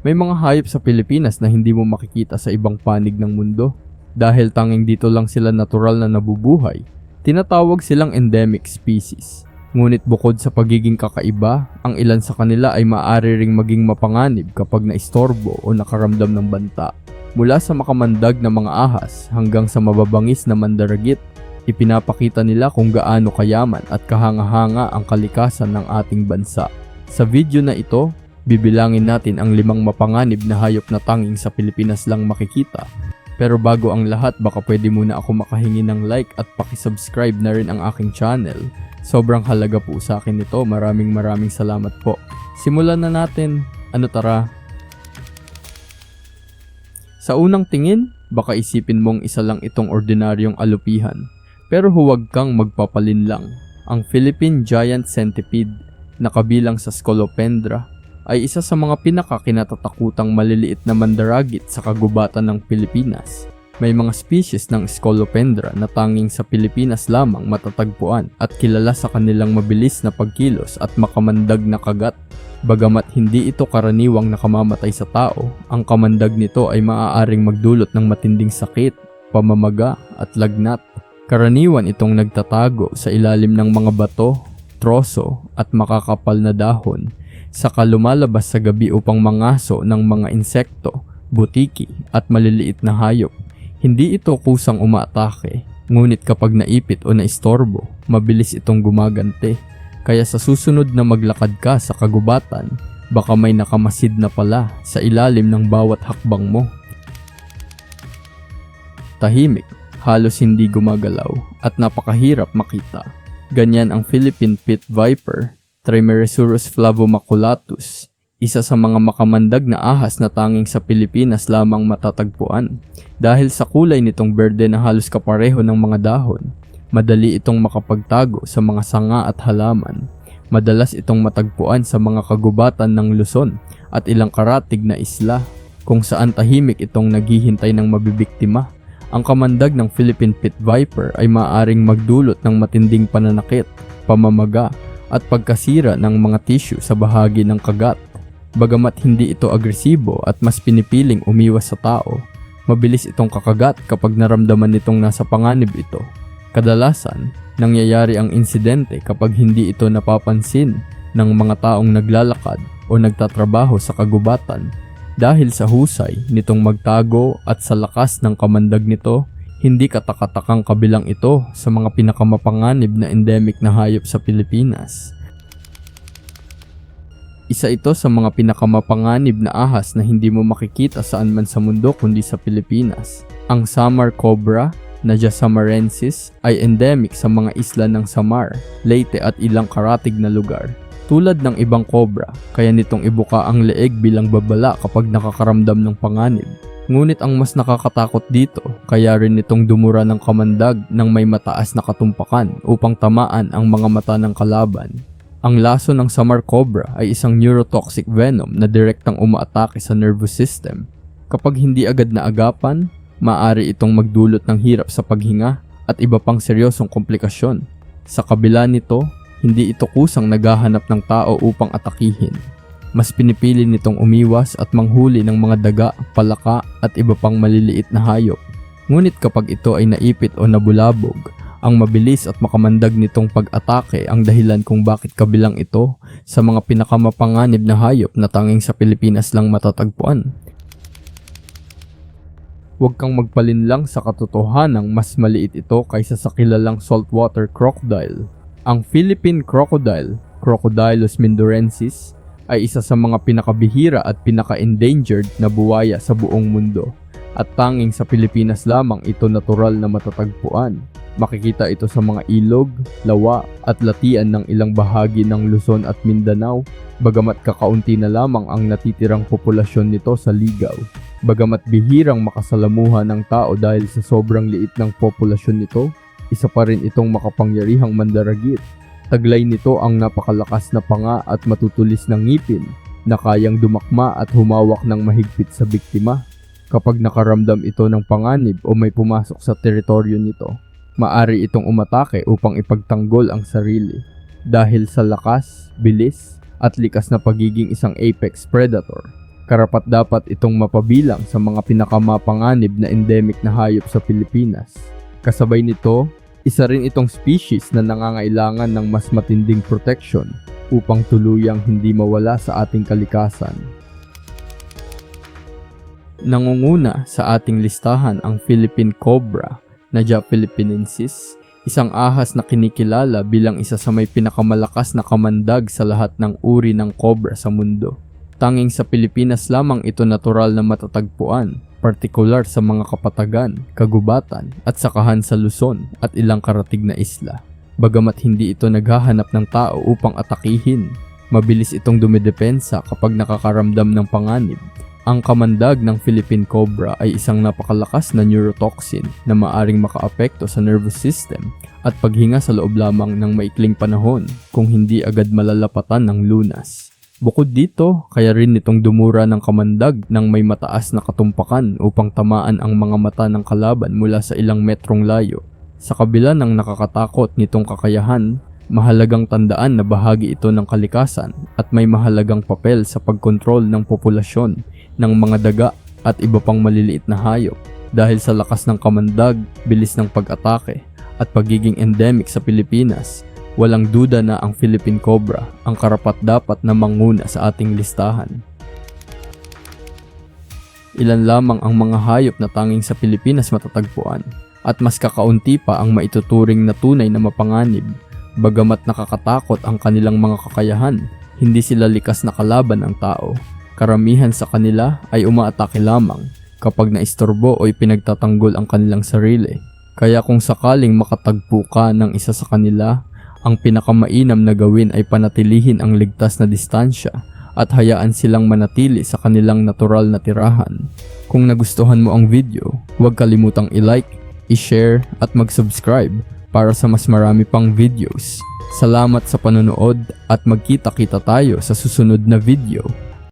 May mga hayop sa Pilipinas na hindi mo makikita sa ibang panig ng mundo. Dahil tanging dito lang sila natural na nabubuhay, tinatawag silang endemic species. Ngunit bukod sa pagiging kakaiba, ang ilan sa kanila ay maaari ring maging mapanganib kapag naistorbo o nakaramdam ng banta. Mula sa makamandag na mga ahas hanggang sa mababangis na mandaragit, ipinapakita nila kung gaano kayaman at kahanga-hanga ang kalikasan ng ating bansa. Sa video na ito, bibilangin natin ang 5 mapanganib na hayop na tanging sa Pilipinas lang makikita. Pero bago ang lahat, baka pwede muna ako makahingi ng like at pakisubscribe na rin ang aking channel. Sobrang halaga po sa akin ito. Maraming salamat po. Simulan na natin. Tara? Sa unang tingin, baka isipin mong isa lang itong ordinaryong alupihan. Pero huwag kang magpapalinlang. Ang Philippine Giant Centipede na kabilang sa Scolopendra ay isa sa mga pinakakinatatakutang maliliit na mandaragit sa kagubatan ng Pilipinas. May mga species ng Scolopendra na tanging sa Pilipinas lamang matatagpuan at kilala sa kanilang mabilis na pagkilos at makamandag na kagat. Bagamat hindi ito karaniwang nakamamatay sa tao, ang kamandag nito ay maaaring magdulot ng matinding sakit, pamamaga at lagnat. Karaniwan itong nagtatago sa ilalim ng mga bato, troso at makakapal na dahon, saka lumalabas sa gabi upang mangaso ng mga insekto, butiki at maliliit na hayop. Hindi ito kusang umaatake, ngunit kapag naipit o naistorbo, mabilis itong gumaganti. Kaya sa susunod na maglakad ka sa kagubatan, baka may nakamasid na pala sa ilalim ng bawat hakbang mo. Tahimik, halos hindi gumagalaw at napakahirap makita. Ganyan ang Philippine Pit Viper, Trimeresurus flavomaculatus, isa sa mga makamandag na ahas na tanging sa Pilipinas lamang matatagpuan. Dahil sa kulay nitong berde na halos kapareho ng mga dahon, madali itong makapagtago sa mga sanga at halaman. Madalas itong matagpuan sa mga kagubatan ng Luzon at ilang karatig na isla, kung saan tahimik itong naghihintay ng mabibiktima. Ang kamandag ng Philippine Pit Viper ay maaaring magdulot ng matinding pananakit, pamamaga, at pagkasira ng mga tissue sa bahagi ng kagat. Bagamat hindi ito agresibo at mas pinipiling umiwas sa tao, mabilis itong kakagat kapag naramdaman nitong nasa panganib ito. Kadalasan, nangyayari ang insidente kapag hindi ito napapansin ng mga taong naglalakad o nagtatrabaho sa kagubatan. Dahil sa husay nitong magtago at sa lakas ng kamandag nito, hindi katakatakang kabilang ito sa mga pinakamapanganib na endemic na hayop sa Pilipinas. Isa ito sa mga pinakamapanganib na ahas na hindi mo makikita saan man sa mundo kundi sa Pilipinas. Ang Samar Cobra na Samarensis ay endemic sa mga isla ng Samar, Leyte at ilang karatig na lugar. Tulad ng ibang cobra, kaya nitong ibuka ang leeg bilang babala kapag nakakaramdam ng panganib. Ngunit ang mas nakakatakot dito, kaya rin nitong dumura ng kamandag ng may mataas na katumpakan upang tamaan ang mga mata ng kalaban. Ang laso ng Samar Cobra ay isang neurotoxic venom na direktang umaatake sa nervous system. Kapag hindi agad naagapan, maaari itong magdulot ng hirap sa paghinga at iba pang seryosong komplikasyon. Sa kabila nito, hindi ito kusang naghahanap ng tao upang atakihin. Mas pinipili nitong umiwas at manghuli ng mga daga, palaka at iba pang maliliit na hayop. Ngunit kapag ito ay naipit o nabulabog, ang mabilis at makamandag nitong pag-atake ang dahilan kung bakit kabilang ito sa mga pinakamapanganib na hayop na tanging sa Pilipinas lang matatagpuan. Huwag kang magpalinlang sa katotohanang mas maliit ito kaysa sa kilalang saltwater crocodile. Ang Philippine crocodile, Crocodilus mindorensis, ay isa sa mga pinakabihira at pinaka-endangered na buwaya sa buong mundo. At tanging sa Pilipinas lamang ito natural na matatagpuan. Makikita ito sa mga ilog, lawa at latian ng ilang bahagi ng Luzon at Mindanao, bagamat kakaunti na lamang ang natitirang populasyon nito sa ligaw. Bagamat bihirang makasalamuha ng tao dahil sa sobrang liit ng populasyon nito, isa pa rin itong makapangyarihang mandaragit. Taglay nito ang napakalakas na panga at matutulis ng ngipin na kayang dumakma at humawak ng mahigpit sa biktima. Kapag nakaramdam ito ng panganib o may pumasok sa teritoryo nito, maari itong umatake upang ipagtanggol ang sarili. Dahil sa lakas, bilis, at likas na pagiging isang apex predator, Karapat-dapat itong mapabilang sa mga pinakamapanganib na endemic na hayop sa Pilipinas. Kasabay nito, isa rin itong species na nangangailangan ng mas matinding protection upang tuluyang hindi mawala sa ating kalikasan. Nangunguna sa ating listahan ang Philippine Cobra, Naja philippinensis, isang ahas na kinikilala bilang isa sa may pinakamalakas na kamandag sa lahat ng uri ng cobra sa mundo. Tanging sa Pilipinas lamang ito natural na matatagpuan, partikular sa mga kapatagan, kagubatan at sakahan sa Luzon at ilang karatig na isla. Bagamat hindi ito naghahanap ng tao upang atakihin, mabilis itong dumidepensa kapag nakakaramdam ng panganib. Ang kamandag ng Philippine Cobra ay isang napakalakas na neurotoxin na maaring makaapekto sa nervous system at paghinga sa loob lamang ng maikling panahon kung hindi agad malalapatan ng lunas. Bukod dito, kaya rin nitong dumura ng kamandag ng may mataas na katumpakan upang tamaan ang mga mata ng kalaban mula sa ilang metrong layo. Sa kabila ng nakakatakot nitong kakayahan, mahalagang tandaan na bahagi ito ng kalikasan at may mahalagang papel sa pagkontrol ng populasyon ng mga daga at iba pang maliliit na hayop. Dahil sa lakas ng kamandag, bilis ng pag-atake at pagiging endemic sa Pilipinas, walang duda na ang Philippine Cobra ang karapat-dapat na manguna sa ating listahan. Ilan lamang ang mga hayop na tanging sa Pilipinas matatagpuan at mas kakaunti pa ang maituturing na tunay na mapanganib. Bagamat nakakatakot ang kanilang mga kakayahan, hindi sila likas na kalaban ng tao. Karamihan sa kanila ay umaatake lamang kapag naistorbo o ipinagtatanggol ang kanilang sarili. Kaya kung sakaling makatagpo ka ng isa sa kanila, ang pinakamainam na gawin ay panatilihin ang ligtas na distansya at hayaan silang manatili sa kanilang natural na tirahan. Kung nagustuhan mo ang video, huwag kalimutang i-like, i-share at mag-subscribe para sa mas marami pang videos. Salamat sa panonood at magkita-kita tayo sa susunod na video.